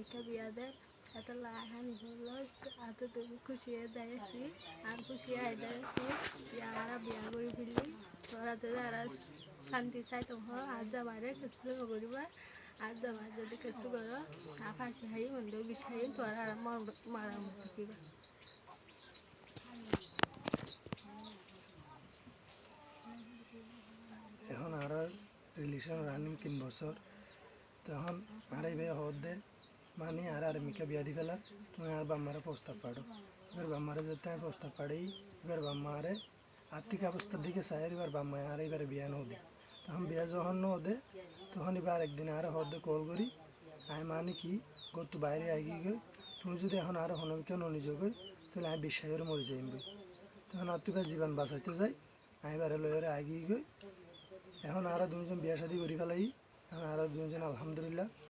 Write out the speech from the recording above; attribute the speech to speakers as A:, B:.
A: মিকা বিয়া দেয় এত লাহান বললো এত তুমি খুশি হয়ে যাইছি আর খুশি হয়ে যাইছি আর বিয়া করে ফেললি তোরা যদি আর শান্তি চাই তখন আজ যাবারে কিছু করিবা আজ যাবার যদি কিছু করো ফাঁসি হাই মন্দ বিষাই তোরা আর মারা থাকিবা
B: এখন আর রিলেশন রানিং 3 বছর তখন আরে বে হদ দে মানে আর মিকা বিয়া দি ফেলা তুমি আর বাম্মারে প্রস্তাব পাড়ো এবার বাম্মারে যেতে আমি প্রস্তাব পাড়ি এবার বাম্মারে আর্থিক অবস্থার দিকে চাই এবার বাম্মা আর এবারে বিয়া নদে তখন বিয়া যখন নদে তখন এবার একদিন আর হদ দে কল করি আমি মানে কি গত বাইরে আগিয়ে গই তুমি যদি এখন আরো হনমিকা ননিজ গই তাহলে আমি বিশ্বাসের মরে যাইবই তখন আর তুই জীবন বাঁচাইতে যাই আমি এবারে লয়ারে আগিয়ে গই এখন আরো দুজন বিয়া শাদি করি ফেলাই এখন আরো দুজন আলহামদুলিল্লাহ